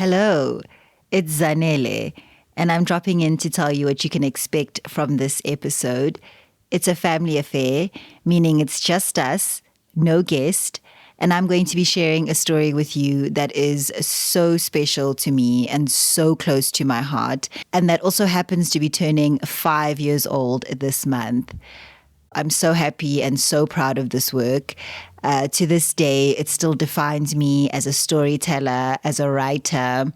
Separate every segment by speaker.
Speaker 1: Hello, it's Zanele, and I'm dropping in to tell you what you can expect from this episode. It's a family affair, meaning it's just us, no guest, and I'm going to be sharing a story with you that is so special to me and so close to my heart, and that also happens to be turning 5 years old this month. I'm so happy and so proud of this work. To this day, it still defines me as a storyteller, as a writer.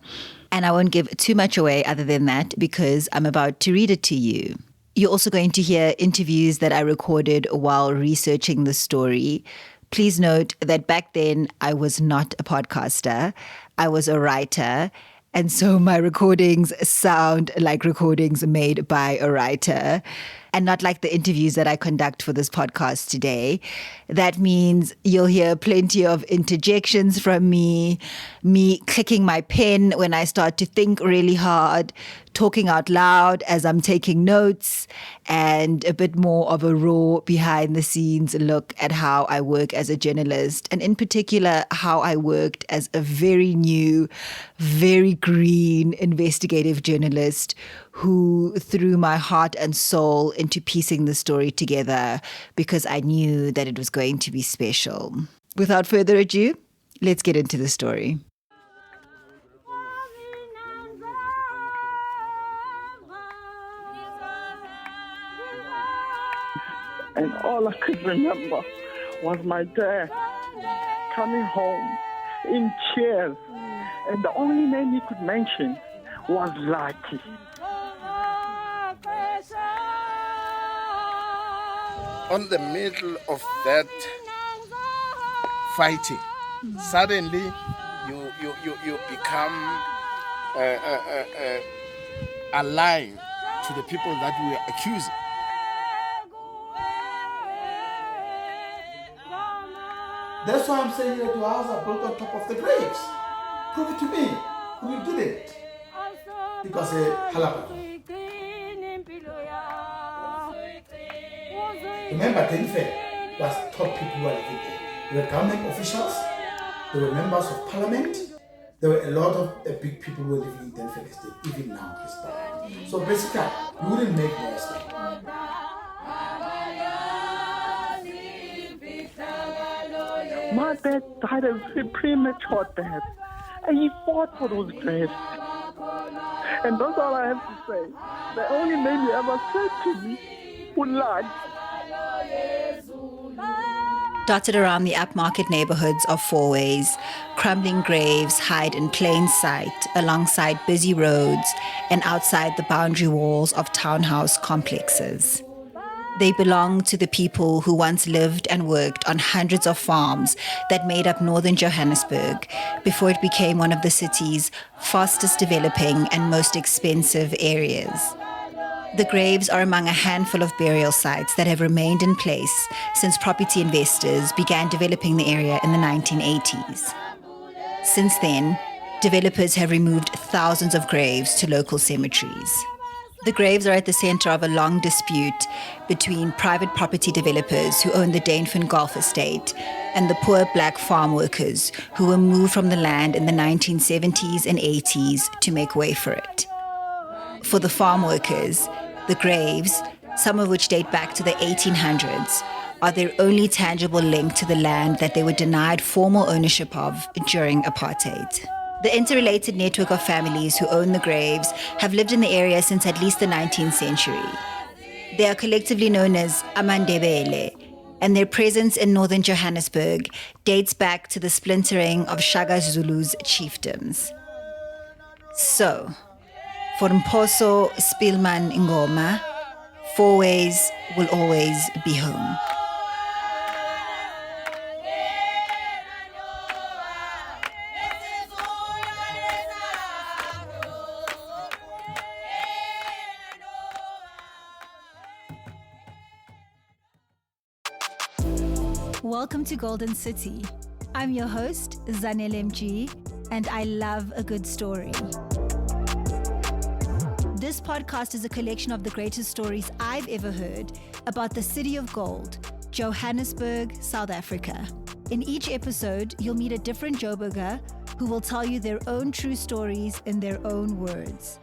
Speaker 1: And I won't give too much away other than that because I'm about to read it to you. You're also going to hear interviews that I recorded while researching the story. Please note that back then I was not a podcaster. I was a writer. And so my recordings sound like recordings made by a writer and not like the interviews that I conduct for this podcast today. That means you'll hear plenty of interjections from me clicking my pen when I start to think really hard, talking out loud as I'm taking notes, and a bit more of a raw behind the scenes look at how I work as a journalist, and in particular, how I worked as a very new, very green investigative journalist who threw my heart and soul into piecing the story together because I knew that it was going to be special. Without further ado, let's get into the story.
Speaker 2: And all I could remember was my dad coming home in tears. And the only name he could mention was Lucky.
Speaker 3: On the middle of that fighting, suddenly you become aligned to the people that we are accusing.
Speaker 4: That's why I'm saying that your house are built on top of the graves. Prove it to me. Who did it? Because halapa. Remember, Tenfe was top people who were living there. There were government officials, there were members of parliament, there were a lot of big people who were living in Tenfe Estate, even now, this time. So basically, you wouldn't make no mistake.
Speaker 2: My dad died a very premature death, and he fought for those graves. And that's all I have to say. The only name he ever said to me was Lad.
Speaker 1: Dotted around the upmarket neighbourhoods of Fourways, crumbling graves hide in plain sight alongside busy roads and outside the boundary walls of townhouse complexes. They belong to the people who once lived and worked on hundreds of farms that made up northern Johannesburg before it became one of the city's fastest developing and most expensive areas. The graves are among a handful of burial sites that have remained in place since property investors began developing the area in the 1980s. Since then, developers have removed thousands of graves to local cemeteries. The graves are at the center of a long dispute between private property developers who own the Dainfern Golf Estate and the poor black farm workers who were moved from the land in the 1970s and 80s to make way for it. For the farm workers, the graves, some of which date back to the 1800s, are their only tangible link to the land that they were denied formal ownership of during apartheid. The interrelated network of families who own the graves have lived in the area since at least the 19th century. They are collectively known as Amandebele, and their presence in northern Johannesburg dates back to the splintering of Shaka Zulu's chiefdoms. So, for Mphoso Spielman Ngoma, Fourways will always be home. Welcome to Golden City. I'm your host, Zanele Mji, and I love a good story. This podcast is a collection of the greatest stories I've ever heard about the City of Gold, Johannesburg, South Africa. In each episode, you'll meet a different Joburger who will tell you their own true stories in their own words.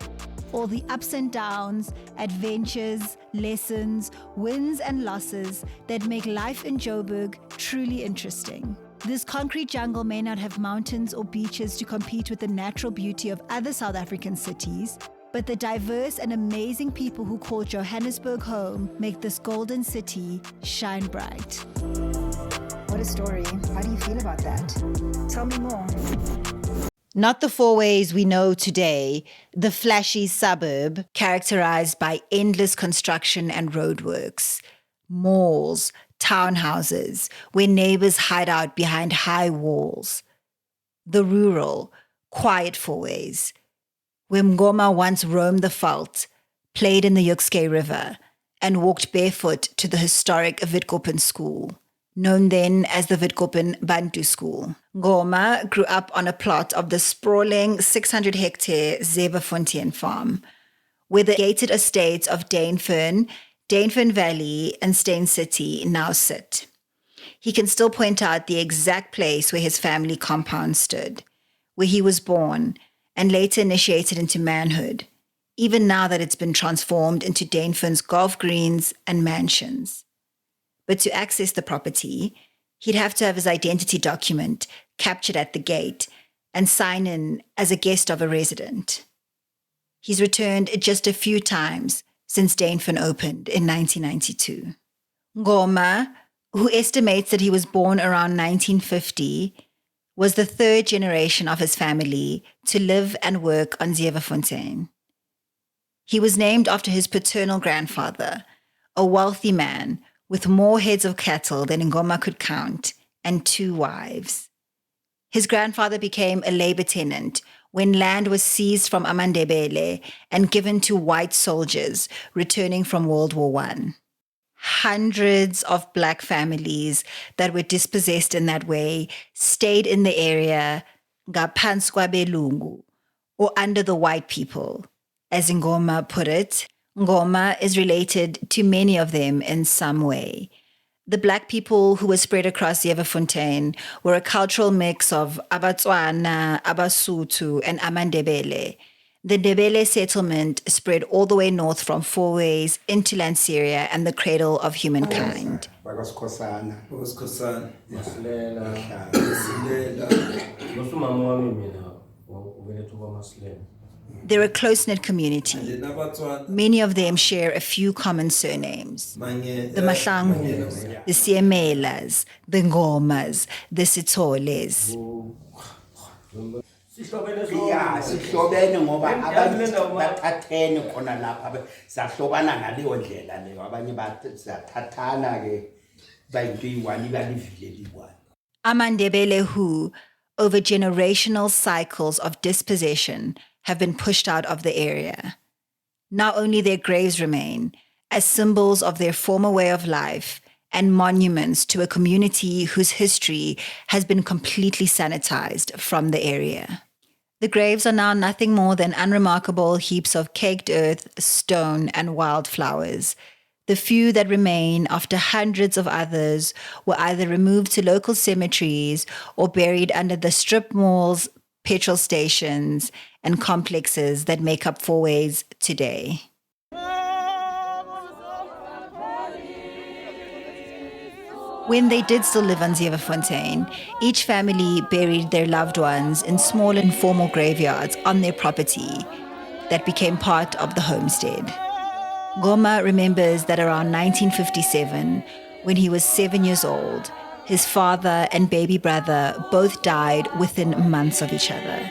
Speaker 1: All the ups and downs, adventures, lessons, wins and losses that make life in Joburg truly interesting. This concrete jungle may not have mountains or beaches to compete with the natural beauty of other South African cities, but the diverse and amazing people who call Johannesburg home make this golden city shine bright. What a story. How do you feel about that? Tell me more. Not the Fourways we know today, the flashy suburb characterized by endless construction and roadworks, malls, townhouses, where neighbors hide out behind high walls. The rural, quiet Fourways, where Ngoma once roamed the veld, played in the Yukske River, and walked barefoot to the historic Witkoppen School, known then as the Witkoppen Bantu School. Ngoma grew up on a plot of the sprawling 600-hectare Zeefontein farm, where the gated estates of Dainfern Valley, and Steyn City now sit. He can still point out the exact place where his family compound stood, where he was born and later initiated into manhood, even now that it's been transformed into Dainfern's golf greens and mansions. But to access the property, he'd have to have his identity document captured at the gate and sign in as a guest of a resident. He's returned just a few times since Dainfern opened in 1992. Ngoma, who estimates that he was born around 1950, was the third generation of his family to live and work on Zeefontein. He was named after his paternal grandfather, a wealthy man with more heads of cattle than Ngoma could count, and 2 wives. His grandfather became a labor tenant when land was seized from Amandebele and given to white soldiers returning from World War I. Hundreds of black families that were dispossessed in that way stayed in the area ngaphansi kwabelungu, or under the white people. As Ngoma put it, Ngoma is related to many of them in some way. The black people who were spread across Zeefontein were a cultural mix of Abatswana, Abasotho, and Amandebele. The Ndebele settlement spread all the way north from Fourways into Lanseria and the cradle of humankind. They're a close-knit community. Many of them share a few common surnames. The Mahlangus, the Siemelas, the Ngomas, the Sitsoles.
Speaker 5: Sihlobene ngoba abantu bathathene khona lapha sahlobana ngaleyo ndlela leyo abanye bathathana ke bayinto yiwani balivile likwani.
Speaker 1: Amandebele who, over generational cycles of dispossession, have been pushed out of the area. Now only their graves remain as symbols of their former way of life and monuments to a community whose history has been completely sanitized from the area. The graves are now nothing more than unremarkable heaps of caked earth, stone, and wildflowers. The few that remain after hundreds of others were either removed to local cemeteries or buried under the strip malls, petrol stations, and complexes that make up Fourways today. When they did still live on Zeefontein, each family buried their loved ones in small informal graveyards on their property that became part of the homestead. Ngoma remembers that around 1957, when he was 7 years old, his father and baby brother both died within months of each other.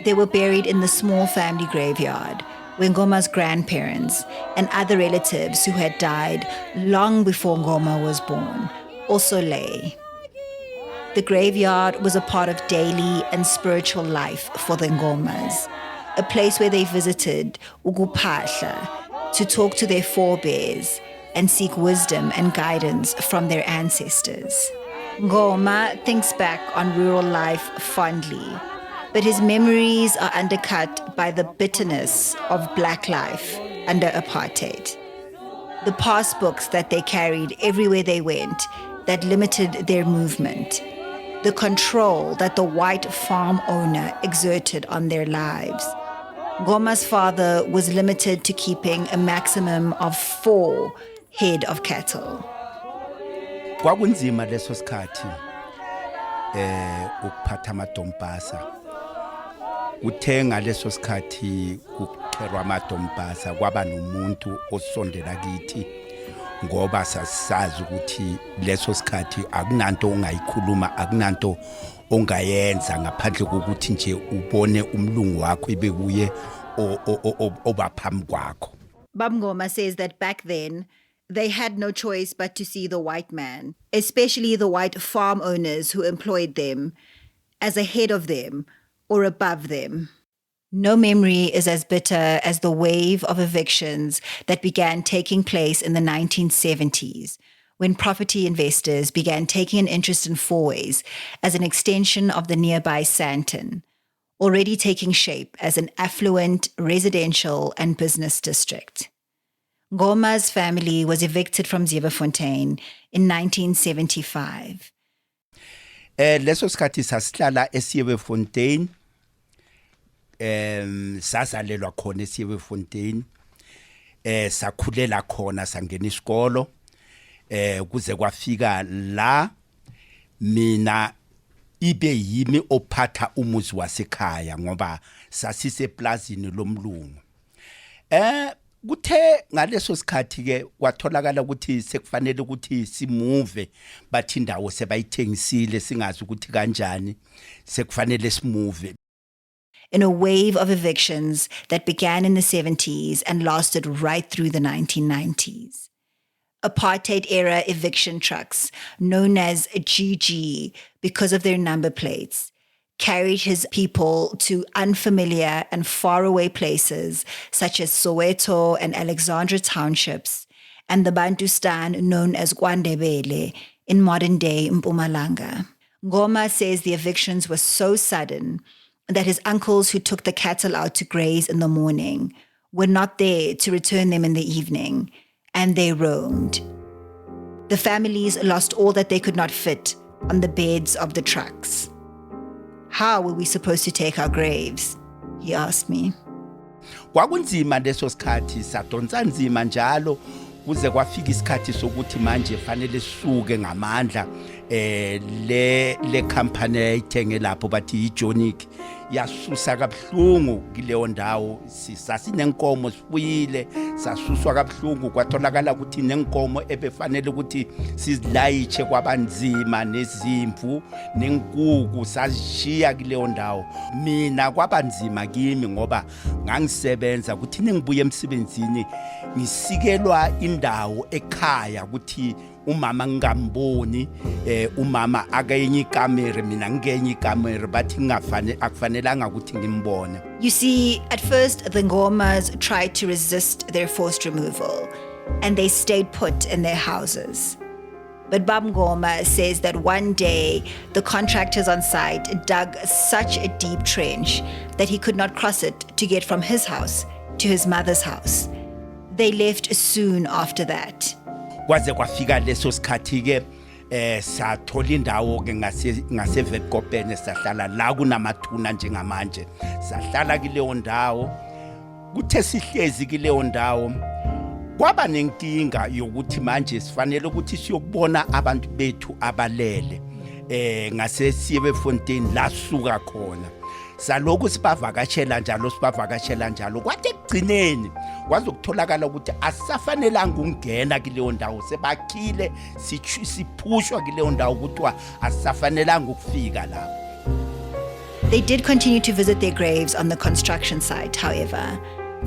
Speaker 1: They were buried in the small family graveyard where Ngoma's grandparents and other relatives who had died long before Ngoma was born also lay. The graveyard was a part of daily and spiritual life for the Ngomas, a place where they visited ukupahla, to talk to their forebears and seek wisdom and guidance from their ancestors. Ngoma thinks back on rural life fondly, but his memories are undercut by the bitterness of black life under apartheid. The passbooks that they carried everywhere they went that limited their movement. the control that the white farm owner exerted on their lives. Ngoma's father was limited to keeping a maximum of 4 head of cattle.
Speaker 5: Kwakunzima leso sikhathi ukuphatha amadompasa. Uthenga leso sikhathi ukukherwa amadompasa kwaba nomuntu osondela kithi ngoba sasazi ukuthi leso sikhathi akunanto ongayikhuluma, akunanto ongayenza ngaphandle kokuthi nje ubone umlungu wakho ibe kuye obaphambi kwakho.
Speaker 1: Ngoma says that back then, they had no choice but to see the white man, especially the white farm owners who employed them, as ahead of them or above them. No memory is as bitter as the wave of evictions that began taking place in the 1970s, when property investors began taking an interest in Fourways as an extension of the nearby Sandton, already taking shape as an affluent residential and business district. Ngoma's family was evicted from Zeefontein in 1975.
Speaker 5: Leso sikhathi sasihlala eSeefontein, sazalelwa khona eSeefontein, sakhulela khona sangena isikolo, kuze kwafika la mina ibe yimi ophatha umuzi wasekhaya ngoba sasiseplazini lomlungu. Kuthe ngaleso sikhathi ke kwatholakala ukuthi sekufanele ukuthi simove bathi indawo sebayithengisile singazi ukuthi kanjani sekufanele simove.
Speaker 1: In a wave of evictions that began in the 70s and lasted right through the 1990s. Apartheid-era eviction trucks, known as GG because of their number plates, carried his people to unfamiliar and faraway places such as Soweto and Alexandra townships, and the Bantustan known as KwaNdebele in modern-day Mpumalanga. Ngoma says the evictions were so sudden that his uncles who took the cattle out to graze in the morning were not there to return them in the evening, and they roamed. The families lost all that they could not fit on the beds of the trucks. How were we supposed to take our graves? He asked me.
Speaker 5: Kwakunzima leso sikhathi sadonsa nzima njalo kuze kwafika isikhathi sokuthi manje fanele sisuke ngamandla le company ayithenge lapho bathi iJonic yasusa kabuhlungu kileyo ndawo sasinenkomo sifuyile sasuswa kabuhlungu kwatholakala ukuthi nenkomo ebefanele ukuthi sizilayiche kwabanzima nezimvu nenkuku sashiya kileyo ndawo. Mina kwabanzima kimi ngoba ngangisebenza ukuthi ningibuye emsebenzini ngisikelwa indawo ekhaya ukuthi umama ngamboni umama akenye ikamera mina ngenye ikamera bathi akufanelanga ukuthi ngimbone.
Speaker 1: You see, at first the Ngomas tried to resist their forced removal and they stayed put in their houses. But Bab Ngoma says that one day the contractors on site dug such a deep trench that he could not cross it to get from his house to his mother's house. They left soon after that.
Speaker 5: Kwaze kwafika leso sikhathi ke sathola indawo ke ngase Vetkopene sahlala la kunamathuna njengamanje sahlala kileyo ndawo kuthe sihlezi kileyo ndawo kwaba nenkinga yokuthi manje sifanele ukuthi siyokubona abantu bethu abalele ngase Zeefontein la suka khona salokhu sibavakashela njalo kwathi ekugcineni kwaze ukutholakala ukuthi asisafanelanga ukungena kileyo ndawo sebakhile siphushwa kileyo ndawo kuthiwa asisafanelanga ukufika lapho.
Speaker 1: They did continue to visit their graves on the construction site, however,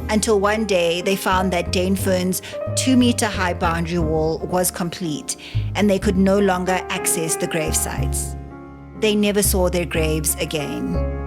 Speaker 1: until one day they found that Danefern's 2-meter high boundary wall was complete and they could no longer access the grave sites. They never saw their graves again.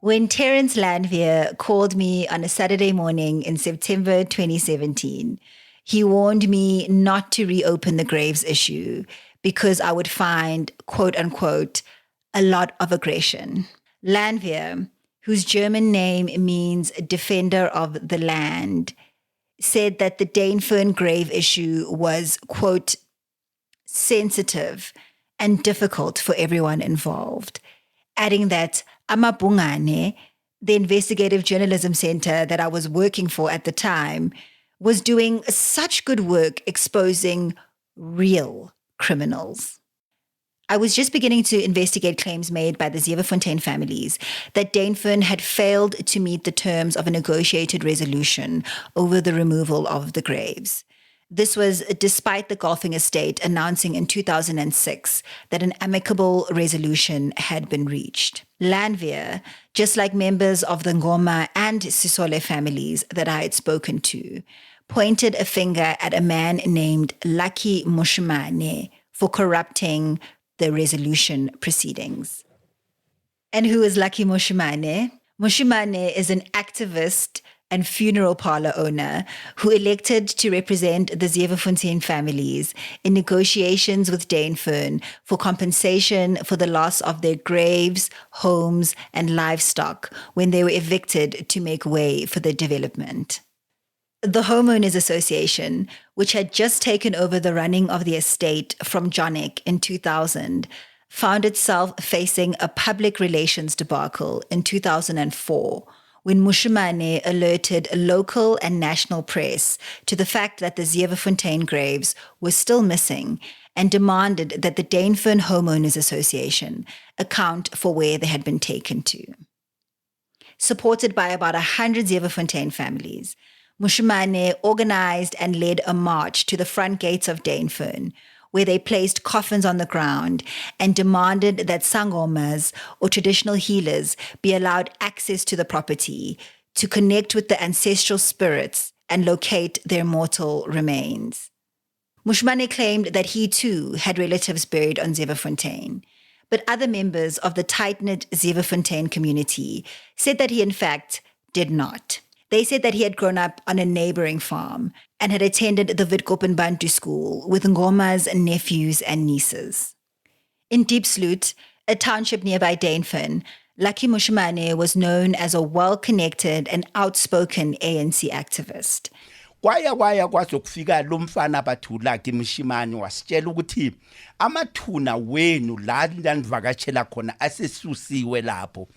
Speaker 1: When Terence Landwehr called me on a Saturday morning in September 2017, he warned me not to reopen the Graves issue because I would find, quote unquote, a lot of aggression. Landwehr, whose German name means defender of the land, said that the Dainfern grave issue was, quote, sensitive and difficult for everyone involved, adding that Amabungane, the investigative journalism center that I was working for at the time, was doing such good work exposing real criminals. I was just beginning to investigate claims made by the Zevenfontein families that Dainfern had failed to meet the terms of a negotiated resolution over the removal of the graves. This was despite the golfing estate announcing in 2006 that an amicable resolution had been reached. Landwehr, just like members of the Ngoma and Sisole families that I had spoken to, pointed a finger at a man named Lucky Mushimane for corrupting the resolution proceedings. And who is Lucky Mushimane? Mushimane is an activist and funeral parlor owner who elected to represent the Zevenfontein families in negotiations with Dainfern for compensation for the loss of their graves, homes, and livestock when they were evicted to make way for the development. The Homeowners Association, which had just taken over the running of the estate from Jonik in 2000, found itself facing a public relations debacle in 2004 when Mushimane alerted local and national press to the fact that the Zevenfontein graves were still missing and demanded that the Dainfern Homeowners Association account for where they had been taken to. Supported by about 100 Zevenfontein families, Mushimane organized and led a march to the front gates of Dainfern, where they placed coffins on the ground and demanded that sangomas, or traditional healers, be allowed access to the property to connect with the ancestral spirits and locate their mortal remains. Mushimane claimed that he too had relatives buried on Zevenfontein, but other members of the tight-knit Zevenfontein community said that he in fact did not. They said that he had grown up on a neighboring farm and had attended the Witkoppen Bantu school with Ngoma's nephews and nieces. In Diepsloot, a township nearby Dainfern, Lucky Mushimane was known as a well-connected and outspoken ANC activist.
Speaker 5: kwaya kwazokufika lo mfana bathula ke Mshimane wasitshela ukuthi amathuna wenu la nivakatshela khona asesusiwe lapho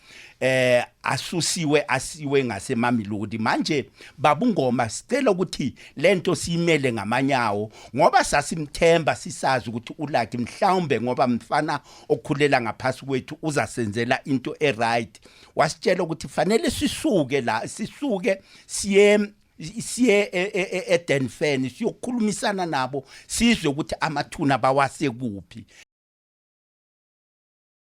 Speaker 5: asusiwe asiwe ngasemamilodi manje babungoma sicela ukuthi lento siyimele ngamanyawo ngoba sasimthemba sisazi ukuthi uLucky mhlawumbe ngoba mfana okukhulela ngaphasi kwethu uzasenzela into eright wasitshela ukuthi fanele sisuke siye eDenfen siyokhulumisana nabo sizwe ukuthi amathuna bawase kuphi.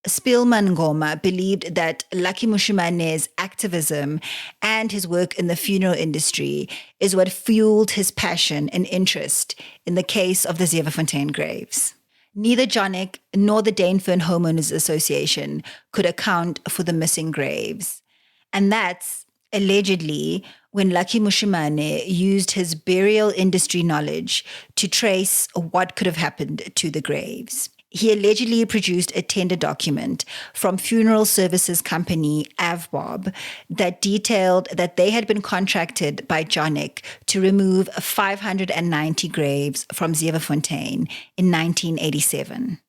Speaker 1: Spielman Ngoma believed that Lucky Mushimane's activism and his work in the funeral industry is what fueled his passion and interest in the case of the Zevenfontein graves. Neither Jonik nor the Dainfern Homeowners Association could account for the missing graves. And that's allegedly when Lucky Mushimane used his burial industry knowledge to trace what could have happened to the graves. He allegedly produced a tender document from funeral services company Avbob that detailed that they had been contracted by Jonik to remove 590 graves from Zevenfontein in 1987.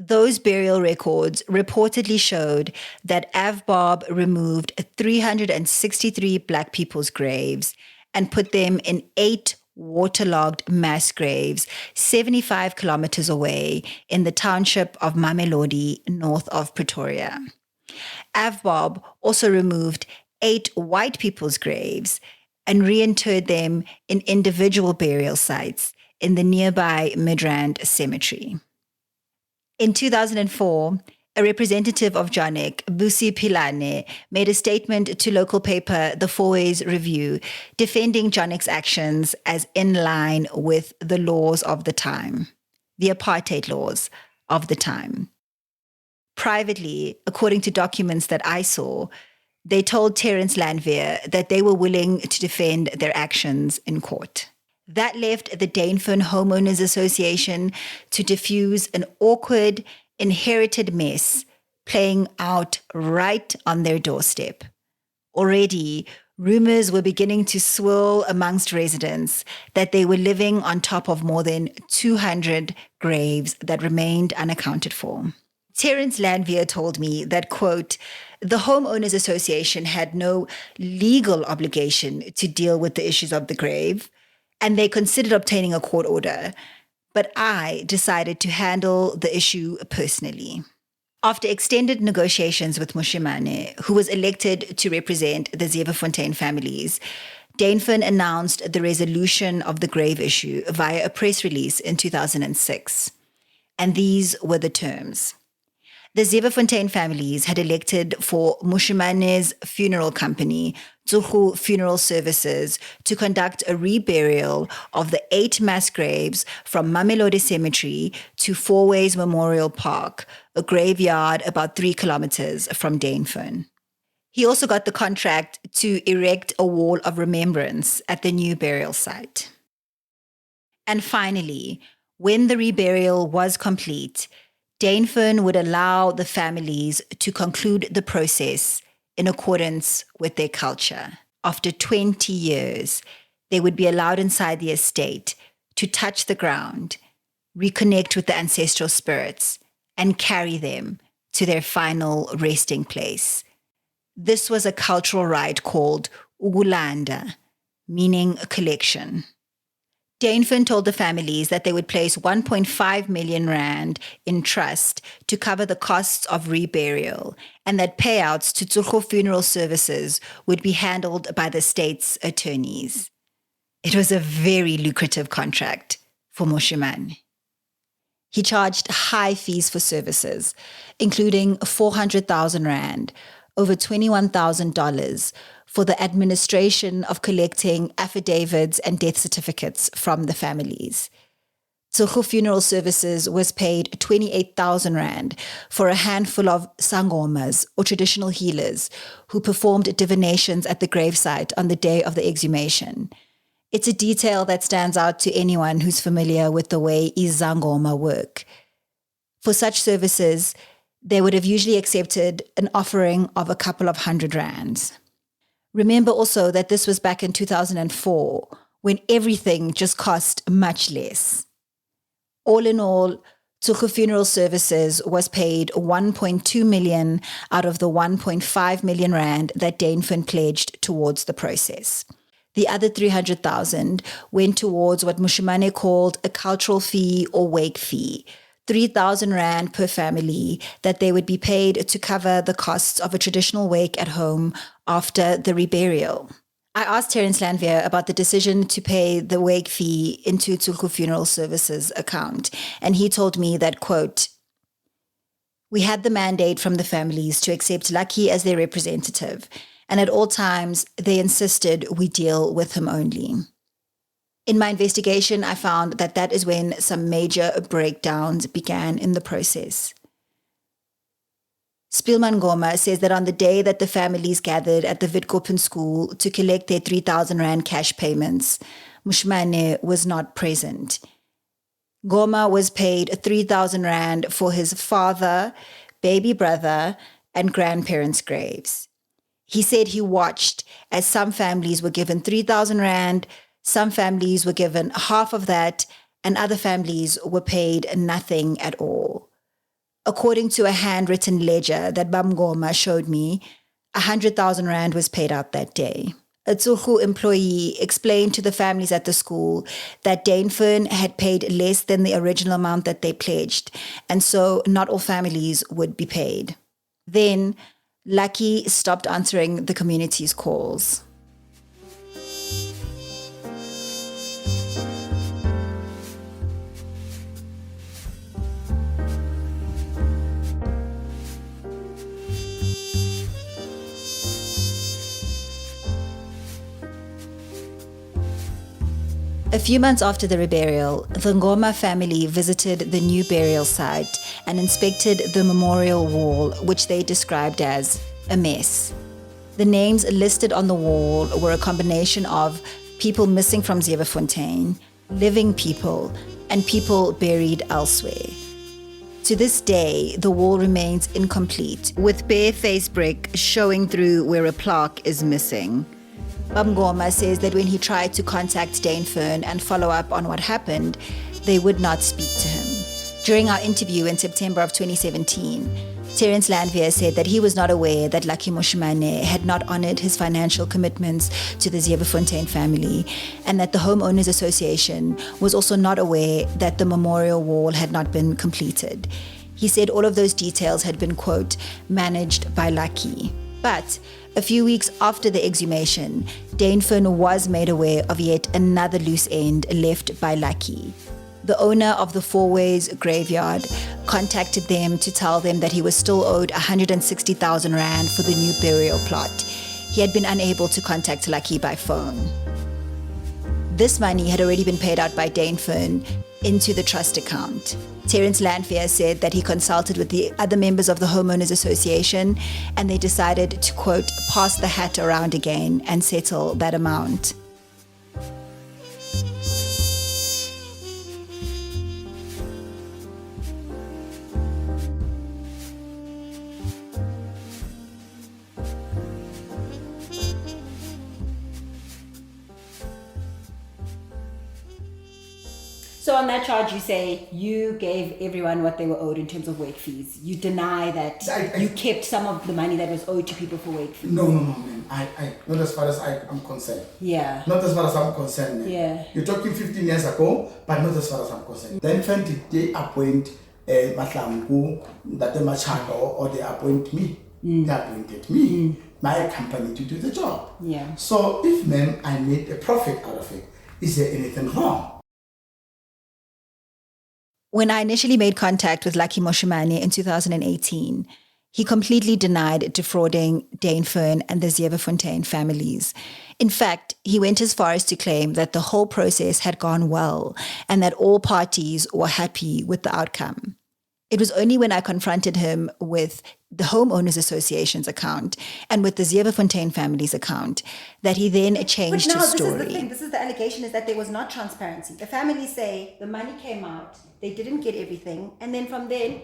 Speaker 1: Those burial records reportedly showed that Avbob removed 363 Black people's graves and put them in 8 waterlogged mass graves 75 kilometers away in the township of Mamelodi, north of Pretoria. Avbob also removed 8 white people's graves and reinterred them in individual burial sites in the nearby Midrand Cemetery. In 2004, a representative of Jonik, Busi Pilane, made a statement to local paper The Fourways Review defending Jonik's actions as in line with the laws of the time, the apartheid laws of the time. Privately, according to documents that I saw, They told Terence Landwehr that they were willing to defend their actions in court. That left the Dainfern Homeowners Association to diffuse an awkward, inherited mess playing out right on their doorstep. Already, rumors were beginning to swirl amongst residents that they were living on top of more than 200 graves that remained unaccounted for. Terence Landwehr told me that, quote, the Homeowners Association had no legal obligation to deal with the issues of the grave, and they considered obtaining a court order, but I decided to handle the issue personally. After extended negotiations with Moshimane, who was elected to represent the Zevenfontein families, Dainfern announced the resolution of the grave issue via a press release in 2006. And these were the terms. The Zevenfontein families had elected for Moshimane's funeral company, Tsuhu Funeral Services, to conduct a reburial of the 8 mass graves from Mamelodi Cemetery to Fourways Memorial Park, a graveyard about 3 kilometers from Dainfern. He also got the contract to erect a wall of remembrance at the new burial site. And finally, when the reburial was complete, Dainfern would allow the families to conclude the process in accordance with their culture. After 20 years, they would be allowed inside the estate to touch the ground, reconnect with the ancestral spirits, and carry them to their final resting place. This was a cultural rite called Ukulanda, meaning a collection. Dainfern told the families that they would place 1.5 million rand in trust to cover the costs of reburial, and that payouts to Tsuho Funeral Services would be handled by the state's attorneys. It was a very lucrative contract for Moshimane. He charged high fees for services, including 400,000 rand, over $21,000, for the administration of collecting affidavits and death certificates from the families. Tsuhu Funeral Services was paid 28,000 rand for a handful of sangomas, or traditional healers, who performed divinations at the gravesite on the day of the exhumation. It's a detail that stands out to anyone who's familiar with the way izangoma work. For such services, they would have usually accepted an offering of a couple of 100 rands. Remember also that this was back in 2004, when everything just cost much less. All in all, Tsuhu Funeral Services was paid 1.2 million out of the 1.5 million rand that Dainfern pledged towards the process. The other 300,000 went towards what Moshimane called a cultural fee or wake fee, 3,000 rand per family that they would be paid to cover the costs of a traditional wake at home after the reburial. I asked Terence Landwehr about the decision to pay the wake fee into Tsuhu Funeral Services account, and he told me that, quote, we had the mandate from the families to accept Lucky as their representative, and at all times they insisted we deal with him only. In my investigation, I found that that is when some major breakdowns began in the process. Spielman Goma says that on the day that the families gathered at the Witkoppen school to collect their 3,000 rand cash payments, Moshimane was not present. Goma was paid 3,000 rand for his father, baby brother, and grandparents' graves. He said he watched as some families were given 3,000 rand, some families were given half of that, and other families were paid nothing at all. According to a handwritten ledger that Bamgoma showed me, 100,000 rand was paid out that day. A Tsuhu employee explained to the families at the school that Dainfern had paid less than the original amount that they pledged, and so not all families would be paid. Then, Lucky stopped answering the community's calls. A few months after the reburial, the Ngoma family visited the new burial site and inspected the memorial wall, which they described as a mess. The names listed on the wall were a combination of people missing from Zevenfontein, living people, and people buried elsewhere. To this day, the wall remains incomplete, with bare-faced brick showing through where a plaque is missing. Bamgoma says that when he tried to contact Dane Fern and follow up on what happened, they would not speak to him. During our interview in September of 2017, Terence Landweer said that he was not aware that Lucky Moshimane had not honored his financial commitments to the Zevenfontein family, and that the Homeowners Association was also not aware that the memorial wall had not been completed. He said all of those details had been, quote, managed by Lucky. But a few weeks after the exhumation, Dane Fern was made aware of yet another loose end left by Lucky. The owner of the Fourways graveyard contacted them to tell them that he was still owed 160,000 rand for the new burial plot. He had been unable to contact Lucky by phone. This money had already been paid out by Dane Fern into the trust account. Terence Landweer said that he consulted with the other members of the Homeowners Association, and they decided to, quote, pass the hat around again and settle that amount.
Speaker 6: So on that charge, you say you gave everyone what they were owed in terms of wake fees. You deny that you kept some of the money that was owed to people for wake fees.
Speaker 4: No, man. I not as far as I'm concerned.
Speaker 6: Yeah.
Speaker 4: Not as far as I'm concerned, man.
Speaker 6: Yeah.
Speaker 4: You're talking 15 years ago, but not as far as I'm concerned. Then when did they appoint Mahlangu, that the Machado, or they appoint me? They appointed me, my company, to do the job.
Speaker 6: Yeah.
Speaker 4: So if, ma'am, I made a profit out of it, is there anything wrong?
Speaker 1: When I initially made contact with Lucky Moshimane in 2018, he completely denied defrauding Dane Fern and the Zevenfontein families. In fact, he went as far as to claim that the whole process had gone well and that all parties were happy with the outcome. It was only when I confronted him with the Homeowners Association's account and with the Zevenfontein family's account that he then changed his story.
Speaker 6: This is the thing. This is the allegation, is that there was not transparency. The families say the money came out, they didn't get everything, and then from then,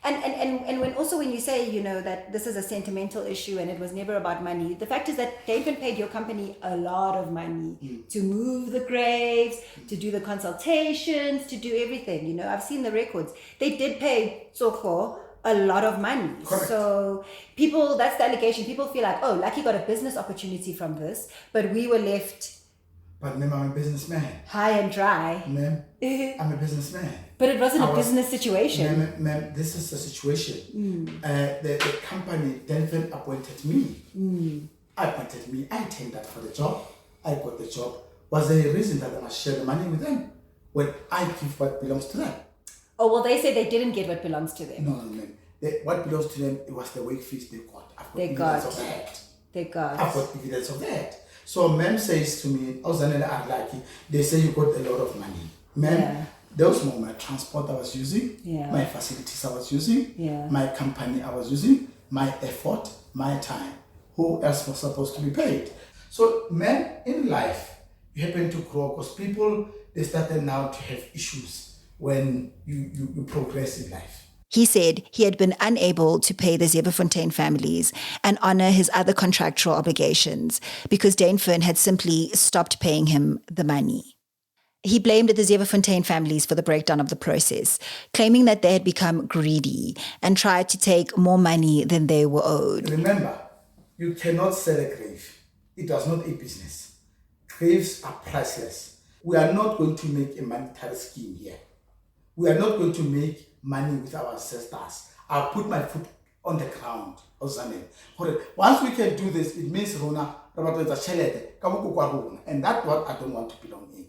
Speaker 6: and when you say, you know, that this is a sentimental issue and it was never about money, the fact is that David paid your company a lot of money to move the graves, to do the consultations, to do everything. You know, I've seen the records. They did pay Soko a lot of money.
Speaker 4: Correct.
Speaker 6: So people, that's the allegation. People feel like, oh, Lucky got a business opportunity from this, but we were left.
Speaker 4: But ma'am, I'm a businessman.
Speaker 6: High and dry.
Speaker 4: Ma'am, I'm a businessman.
Speaker 6: But it wasn't a business situation.
Speaker 4: Ma'am, this is the situation. The company then appointed me. Appointed me. I tendered for the job. I got the job. Was there a reason that I must share the money with them when I give what belongs to them?
Speaker 6: Oh, well, they say they didn't get what belongs to them.
Speaker 4: No, ma'am. What belongs to them, it was the wake fees they got.
Speaker 6: They got.
Speaker 4: I've got evidence of that. So ma'am says to me, oh, Zanele Mji, they say you got a lot of money. Ma'am, those were my transport I was using, my facilities I was using, my company I was using, my effort, my time. Who else was supposed to be paid? So ma'am, in life, you happen to grow because people, they started now to have issues when you progress in life.
Speaker 1: He said he had been unable to pay the Zevenfontein families and honor his other contractual obligations because Dane Fern had simply stopped paying him the money. He blamed the Zevenfontein families for the breakdown of the process, claiming that they had become greedy and tried to take more money than they were owed.
Speaker 4: Remember, you cannot sell a grave. It was not a business. Graves are priceless. We are not going to make a monetary scheme here. We are not going to make money with our ancestors. I'll put my foot on the ground. Once we can do this, it means and that's what I don't want to belong in.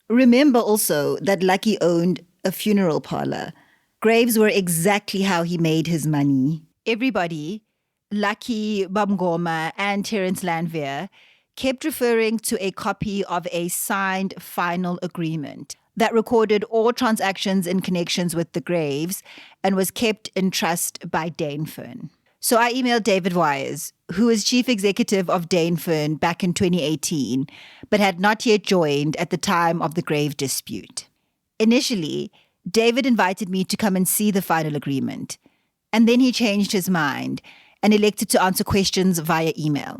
Speaker 1: Remember also that Lucky owned a funeral parlor. Graves were exactly how he made his money. Everybody, Lucky, Bamgoma, and Terence Landweer, kept referring to a copy of a signed final agreement that recorded all transactions in connections with the graves and was kept in trust by Dane Fern. So I emailed David Wires, who was chief executive of Danefern back in 2018, but had not yet joined at the time of the grave dispute. Initially, David invited me to come and see the final agreement, and then he changed his mind and elected to answer questions via email.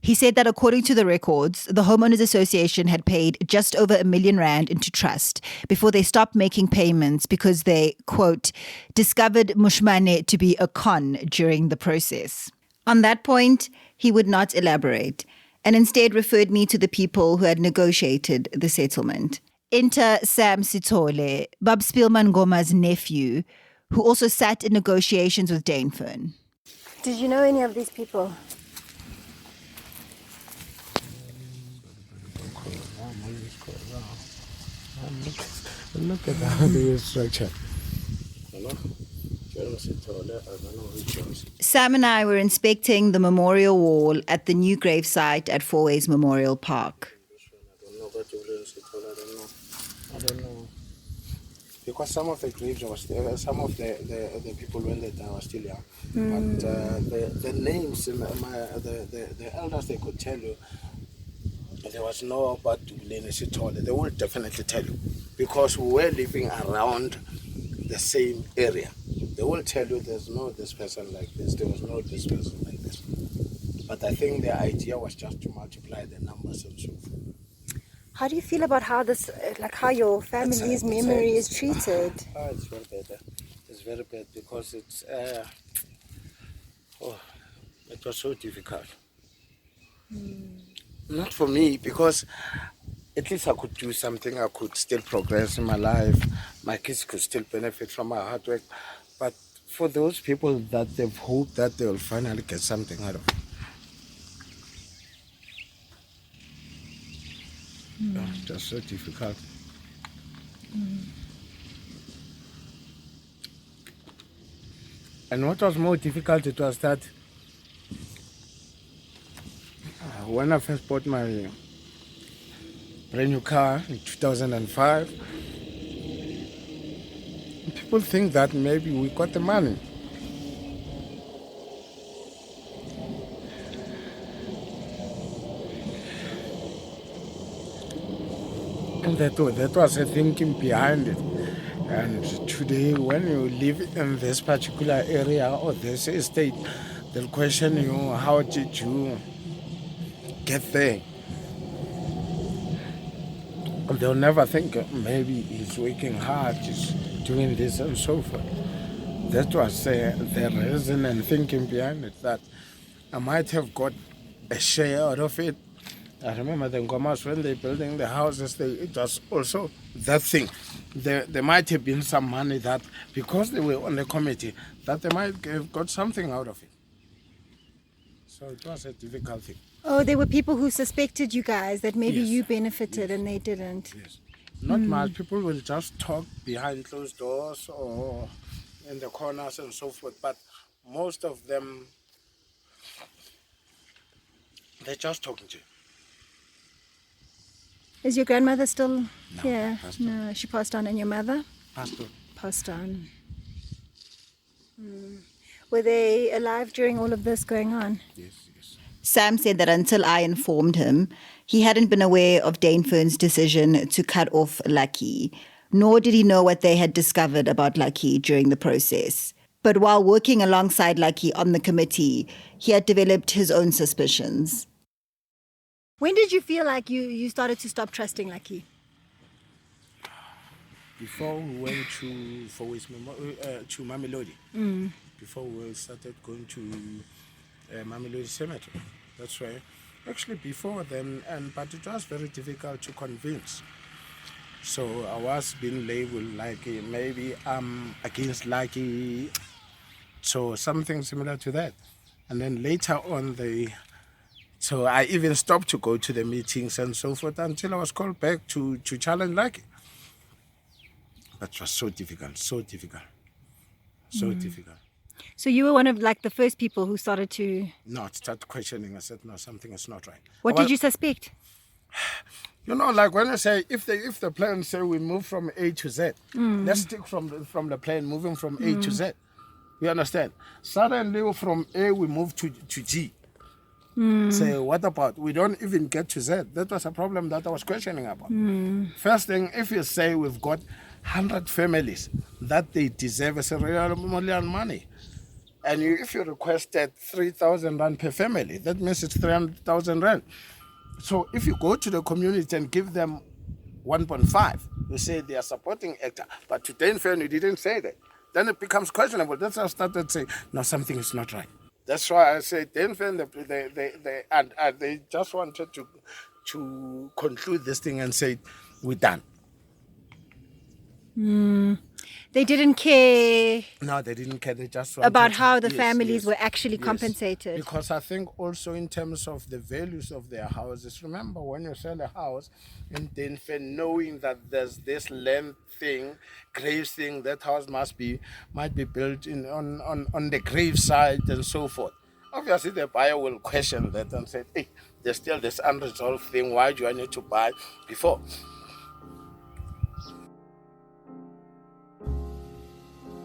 Speaker 1: He said that according to the records, the Homeowners Association had paid just over R1 million into trust before they stopped making payments because they, quote, discovered Mushmane to be a con during the process. On that point, he would not elaborate and instead referred me to the people who had negotiated the settlement. Enter Sam Sitole, Bob Spielman Ngoma's nephew, who also sat in negotiations with Danefern.
Speaker 6: Did you know any of these people?
Speaker 3: Look at how they were structured.
Speaker 1: Sam and I were inspecting the memorial wall at the new gravesite at Fourways Memorial Park.
Speaker 3: I don't know. Because some of the graves was there, some of the people when they died were still young. But the names, the elders, they could tell you. There was no about Dulene Sitole. They will definitely tell you. Because we were living around the same area. They will tell you there's no this person like this, there was no this person like this. But I think the idea was just to multiply the numbers and so forth.
Speaker 6: How do you feel about how this, like how your family's memory is treated?
Speaker 3: It's very bad. It's very bad because it's, it was so difficult. Not for me, because at least I could do something, I could still progress in my life, my kids could still benefit from my hard work. But for those people that they've hoped that they will finally get something out of it. Just so difficult. And what was more difficult, it was that when I first bought my brand new car in 2005, people think that maybe we got the money. And that was a thinking behind it. And today, when you live in this particular area or this estate, they'll question you, how did you get there? And they'll never think maybe he's working hard, he's doing this and so forth. That was the reason and thinking behind it, that I might have got a share out of it. I remember the Ngomas, when they're building the houses, it was also that thing. There might have been some money that, because they were on the committee, that they might have got something out of it. So it was a difficult thing.
Speaker 6: Oh, there were people who suspected you guys that maybe
Speaker 3: Yes.
Speaker 6: you benefited and they didn't.
Speaker 3: Yes. Not much. People will just talk behind closed doors or in the corners and so forth, but most of them, they're just talking to you.
Speaker 6: Is your grandmother still here?
Speaker 3: passed on.
Speaker 6: No, she passed on. And your mother?
Speaker 3: Pastor.
Speaker 6: Passed on. Were they alive during all of this going on?
Speaker 3: Yes.
Speaker 1: Sam said that until I informed him, he hadn't been aware of Danefern's decision to cut off Lucky, nor did he know what they had discovered about Lucky during the process. But while working alongside Lucky on the committee, he had developed his own suspicions.
Speaker 6: When did you feel like you started to stop trusting Lucky?
Speaker 3: Before we went to Fourways, to Mamelodi, before we started going to Mamelodi Cemetery, that's right. Actually, before then, but it was very difficult to convince. So I was being labeled like maybe I'm against Lucky, so something similar to that. And then later on, so I even stopped to go to the meetings and so forth until I was called back to challenge Lucky. But it was so difficult. So difficult.
Speaker 6: So you were one of like the first people who started to...
Speaker 3: No, I started questioning. I said, no, something is not right.
Speaker 6: What did you suspect?
Speaker 3: You know, like when I say, if the plan say we move from A to Z, let's stick from the plan moving from A to Z. You understand? Suddenly from A we move to G. Say, what about? We don't even get to Z. That was a problem that I was questioning about. First thing, if you say we've got 100 families that they deserve a real million money, and if you requested 3,000 rand per family, that means it's 300,000 rand. So if you go to the community and give them 1.5, you say they are supporting actor, but to Dainfern you didn't say that. Then it becomes questionable. That's how I started saying, no, something is not right. That's why I say Dainfern, they just wanted to conclude this thing and say, we're done.
Speaker 6: They didn't care
Speaker 3: No, they didn't care. They just wanted
Speaker 6: about
Speaker 3: to-
Speaker 6: how the
Speaker 3: yes,
Speaker 6: families
Speaker 3: yes,
Speaker 6: were actually
Speaker 3: yes.
Speaker 6: compensated.
Speaker 3: Because I think also in terms of the values of their houses, remember when you sell a house in Dainfern, knowing that there's this land thing, grave thing, that house might be built in on the grave side and so forth. Obviously, the buyer will question that and say, hey, there's still this unresolved thing. Why do I need to buy before?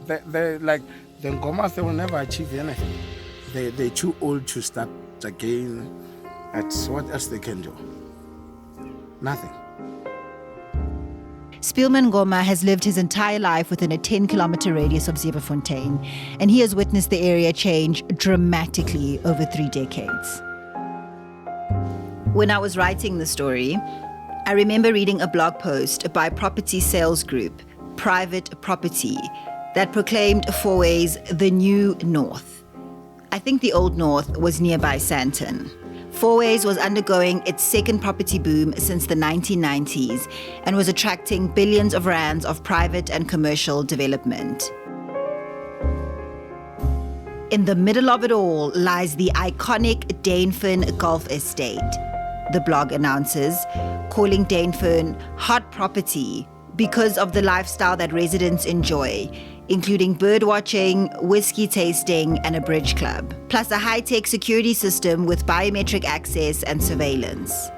Speaker 3: They like the Ngomas, they will never achieve anything. They're too old to start again. That's what else they can do? Nothing.
Speaker 1: Spielman Ngoma has lived his entire life within a 10-kilometer radius of Zevenfontein, and he has witnessed the area change dramatically over 3 decades. When I was writing the story, I remember reading a blog post by property sales group, Private Property, that proclaimed Fourways the new North. I think the old North was nearby Sandton. Fourways was undergoing its second property boom since the 1990s and was attracting billions of rands of private and commercial development. In the middle of it all lies the iconic Dainfern Golf Estate, the blog announces, calling Dainfern hot property because of the lifestyle that residents enjoy, including bird watching, whiskey tasting, and a bridge club, plus a high-tech security system with biometric access and surveillance.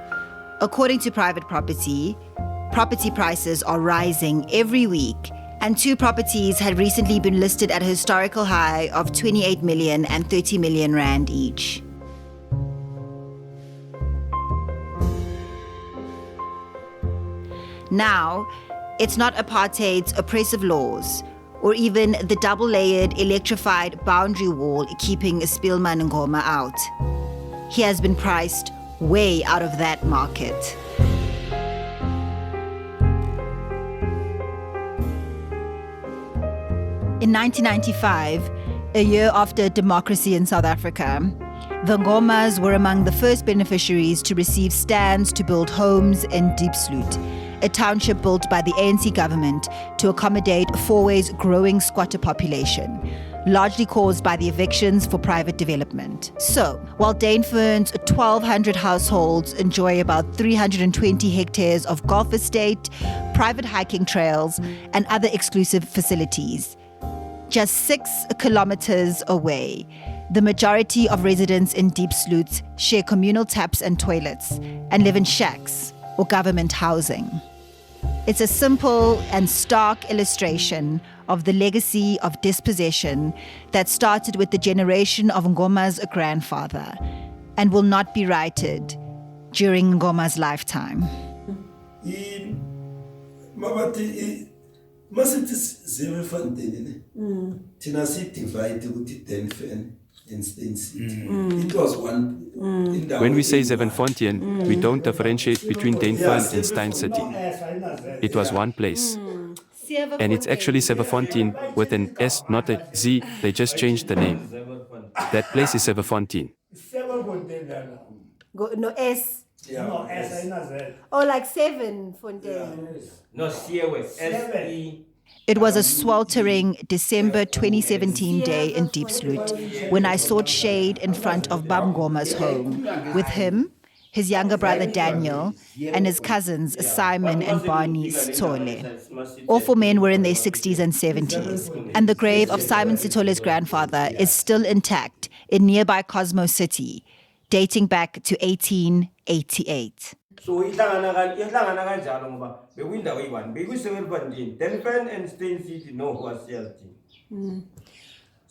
Speaker 1: According to Private Property, property prices are rising every week, and 2 properties had recently been listed at a historical high of 28 million and 30 million rand each. Now, it's not apartheid's oppressive laws, or even the double-layered electrified boundary wall keeping Spielman Ngoma out. He has been priced way out of that market. In 1995, a year after democracy in South Africa, the Ngomas were among the first beneficiaries to receive stands to build homes in Diepsloot, a township built by the ANC government to accommodate Fourways' growing squatter population, largely caused by the evictions for private development. So, while Dainfern's 1,200 households enjoy about 320 hectares of golf estate, private hiking trails, and other exclusive facilities, just 6 kilometers away, the majority of residents in Diepsloot share communal taps and toilets and live in shacks or government housing. It's a simple and stark illustration of the legacy of dispossession that started with the generation of Ngoma's grandfather and will not be righted during Ngoma's lifetime.
Speaker 7: Masithi Zevenfontein thina si divide ukuthi Dainfern and Steyn City. It was one.
Speaker 8: When we say Zevenfontein, we don't differentiate between Dainfern and Steyn City. It was one place. And it's actually Zevenfontein with an S, not a Z. They just changed the name. That place is Zevenfontein.
Speaker 6: No S.
Speaker 7: Yeah.
Speaker 9: No, S.
Speaker 6: Oh, like 7 Fontaine.
Speaker 9: No, Fourways. S-E.
Speaker 1: It was a sweltering December 2017 day in Diepsloot when I sought shade in front of Bab Ngoma's home with him, his younger brother Daniel, and his cousins Simon and Barney Sithole. All 4 men were in their 60s and 70s, and the grave of Simon Sithole's grandfather is still intact in nearby Cosmo City, dating back to 1888.
Speaker 9: So ihlangana kanjalo ngoba bekuyindawo eyi-1 bekuyi-Zevenfontein. Dainfern and Steyn City no who was CLT.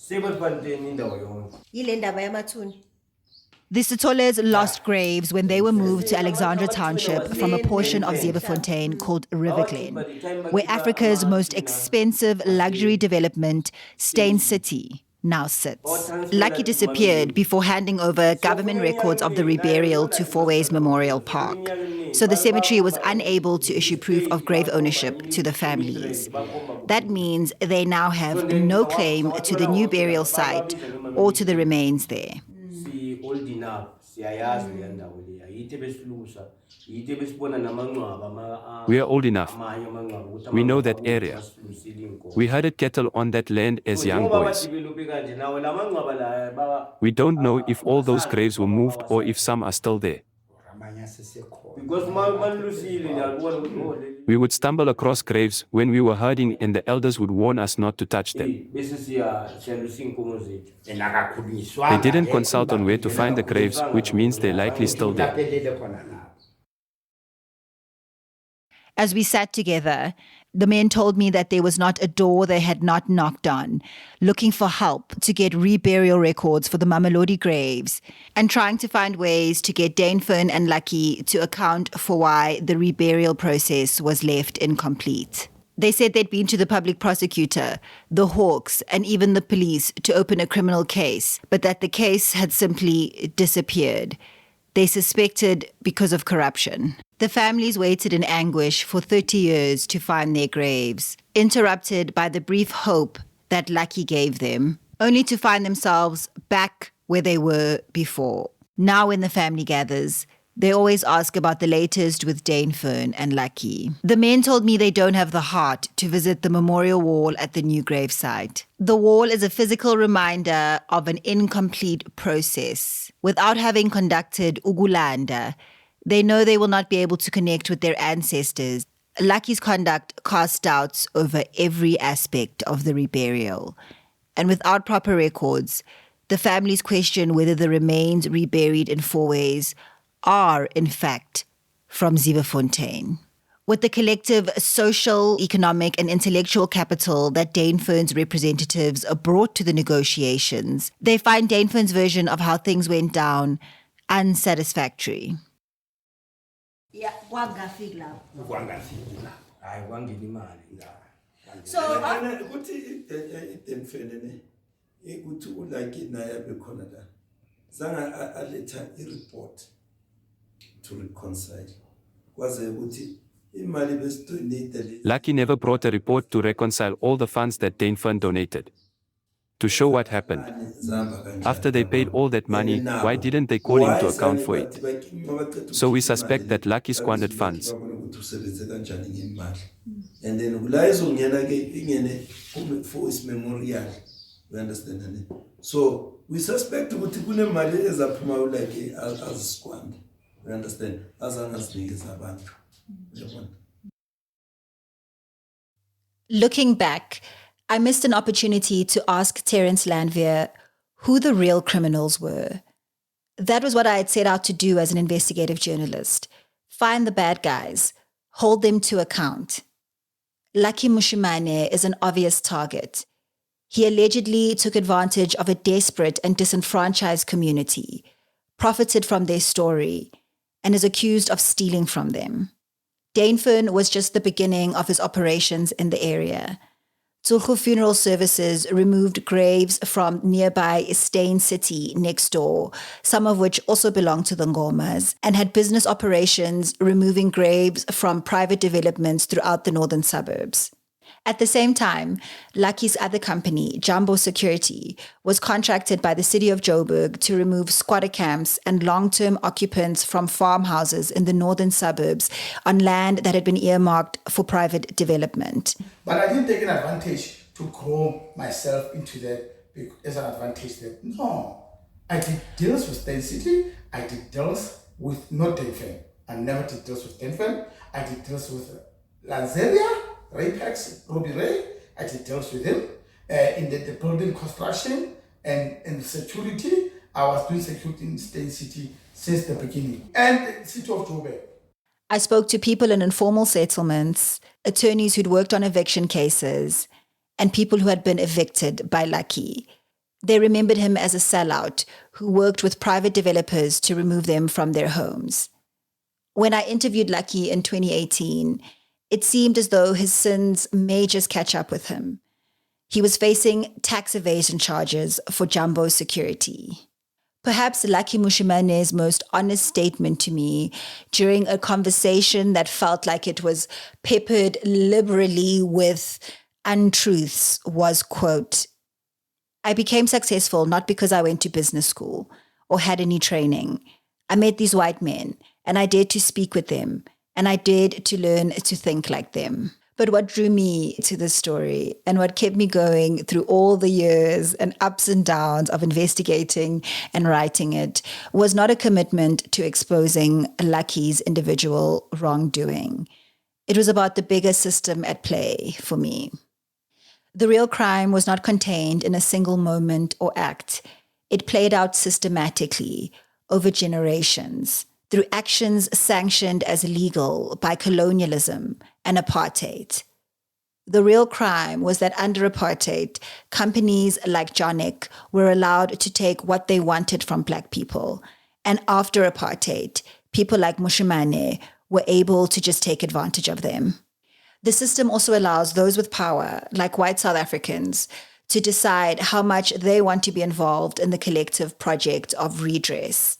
Speaker 9: Sebefanteni indawo yonke.
Speaker 6: Yile ndaba yamathuni.
Speaker 1: The Sitoles lost graves when they were moved to Alexandra Township from a portion of Zeeberfontein called River Glen, where Africa's most expensive luxury development, Stain City, now sits. Lucky disappeared before handing over government records of the reburial to Fourways Memorial Park. So the cemetery was unable to issue proof of grave ownership to the families. That means they now have no claim to the new burial site or to the remains there.
Speaker 9: Old enough, siyayazi le ndawo le. Yithi besilusa, yithi besibona namangcwaba
Speaker 8: We are old enough. We know that area. We herded cattle on that land as young boys. We don't know if all those graves were moved or if some are still there.
Speaker 9: Because
Speaker 8: We would stumble across graves when we were herding and the elders would warn us not to touch them. They didn't consult on where to find the graves, which means they're likely still there.
Speaker 1: As we sat together, the men told me that there was not a door they had not knocked on, looking for help to get reburial records for the Mamelodi graves, and trying to find ways to get Danefern and Lucky to account for why the reburial process was left incomplete. They said they'd been to the public prosecutor, the Hawks, and even the police to open a criminal case, but that the case had simply disappeared. They suspected because of corruption. The families waited in anguish for 30 years to find their graves, interrupted by the brief hope that Lucky gave them, only to find themselves back where they were before. Now when the family gathers, they always ask about the latest with Danefern and Lucky. The men told me they don't have the heart to visit the memorial wall at the new gravesite. The wall is a physical reminder of an incomplete process. Without having conducted Ugulanda, they know they will not be able to connect with their ancestors. Lucky's conduct casts doubts over every aspect of the reburial. And without proper records, the families question whether the remains reburied in Fourways are, in fact, from Zeeberfontein. With the collective social, economic, and intellectual capital that Danefern's representatives brought to the negotiations, they find Danefern's version of how things went down unsatisfactory.
Speaker 6: Yeah,
Speaker 7: So ukuthi iDenfene ukuthi ulike naye bekhona la. Zanga aletha report to reconcile. Kwaze ukuthi imali besidonate.
Speaker 8: Lucky never brought a report to reconcile all the funds that Danefern donated. To show what happened. After they paid all that money, why didn't they call him to account for it? So we suspect that Lucky squandered funds.
Speaker 7: And then for his memorial. You understand? So we suspect that mali ezaphuma like as squander. You understand? As abantu.
Speaker 1: Looking back, I missed an opportunity to ask Terence Landwehr who the real criminals were. That was what I had set out to do as an investigative journalist. Find the bad guys, hold them to account. Lucky Mushimane is an obvious target. He allegedly took advantage of a desperate and disenfranchised community, profited from their story, and is accused of stealing from them. Danefern was just the beginning of his operations in the area. Tsulhu Funeral Services removed graves from nearby Stain City next door, some of which also belonged to the Ngomas, and had business operations removing graves from private developments throughout the northern suburbs. At the same time, Lucky's other company, Jumbo Security, was contracted by the city of Joburg to remove squatter camps and long-term occupants from farmhouses in the northern suburbs on land that had been earmarked for private development.
Speaker 4: But I didn't take an advantage to grow myself into that as an advantage. That no, I did deals with Stain City. I did deals with not Danefern. I never did deals with Danefern. I did deals with Lanzeria. Rapex, Robbie Ray, I did deals with him in the building construction and security. I was doing security in Stain City since the beginning. And the city of Joburg.
Speaker 1: I spoke to people in informal settlements, attorneys who'd worked on eviction cases, and people who had been evicted by Lucky. They remembered him as a sellout who worked with private developers to remove them from their homes. When I interviewed Lucky in 2018, it seemed as though his sins may just catch up with him. He was facing tax evasion charges for jumbo security. Perhaps Lucky Mushimane's most honest statement to me during a conversation that felt like it was peppered liberally with untruths was, quote, "I became successful not because I went to business school or had any training. I met these white men and I dared to speak with them and I dared to learn to think like them." But what drew me to this story and what kept me going through all the years and ups and downs of investigating and writing it was not a commitment to exposing Lucky's individual wrongdoing. It was about the bigger system at play for me. The real crime was not contained in a single moment or act. It played out systematically over generations, through actions sanctioned as illegal by colonialism and apartheid. The real crime was that under apartheid, companies like Jonik were allowed to take what they wanted from Black people. And after apartheid, people like Mushimane were able to just take advantage of them. The system also allows those with power, like white South Africans, to decide how much they want to be involved in the collective project of redress.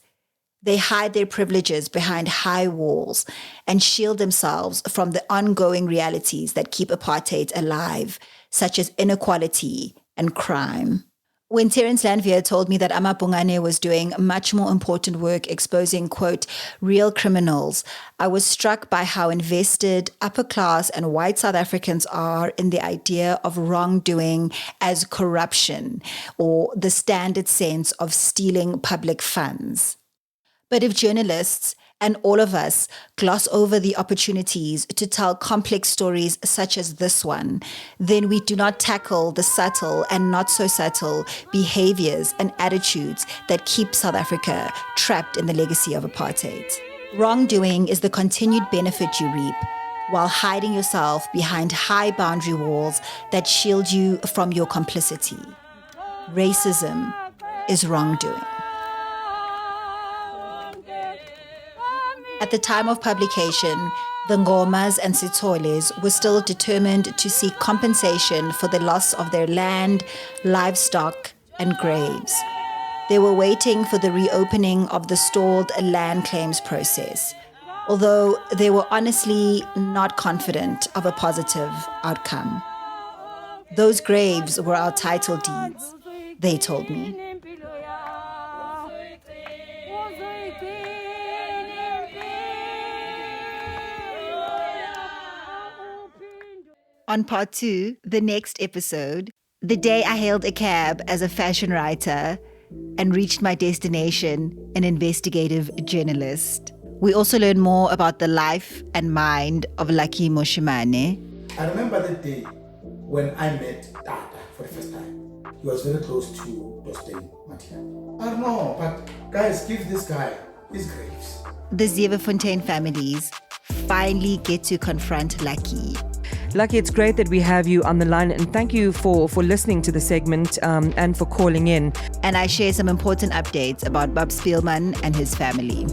Speaker 1: They hide their privileges behind high walls and shield themselves from the ongoing realities that keep apartheid alive, such as inequality and crime. When Terence Lanvier told me that Amapungane was doing much more important work exposing, quote, real criminals, I was struck by how invested upper class and white South Africans are in the idea of wrongdoing as corruption or the standard sense of stealing public funds. But if journalists and all of us gloss over the opportunities to tell complex stories such as this one, then we do not tackle the subtle and not so subtle behaviors and attitudes that keep South Africa trapped in the legacy of apartheid. Wrongdoing is the continued benefit you reap while hiding yourself behind high boundary walls that shield you from your complicity. Racism is wrongdoing. At the time of publication, the Ngomas and Sitsoles were still determined to seek compensation for the loss of their land, livestock, and graves. They were waiting for the reopening of the stalled land claims process, although they were honestly not confident of a positive outcome. Those graves were our title deeds, they told me. On part 2, the next episode, the day I hailed a cab as a fashion writer and reached my destination, an investigative journalist. We also learn more about the life and mind of Lucky Mushimane.
Speaker 4: I remember the day when I met Tata for the first time. He was very close to Dostin Matia. I don't know, but guys, give this guy his graves.
Speaker 1: The Zevenfontein families finally get to confront Lucky.
Speaker 10: Lucky, it's great that we have you on the line, and thank you for listening to the segment and for calling in.
Speaker 1: And I share some important updates about Bob Spielman and his family.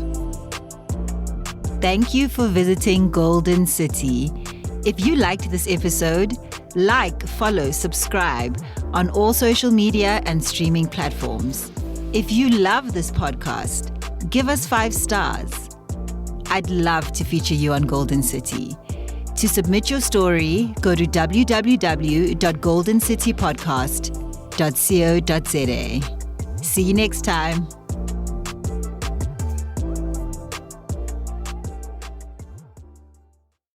Speaker 1: Thank you for visiting Golden City. If you liked this episode, like, follow, subscribe on all social media and streaming platforms. If you love this podcast, give us 5 stars. I'd love to feature you on Golden City. To submit your story, go to www.goldencitypodcast.co.za. See you next time.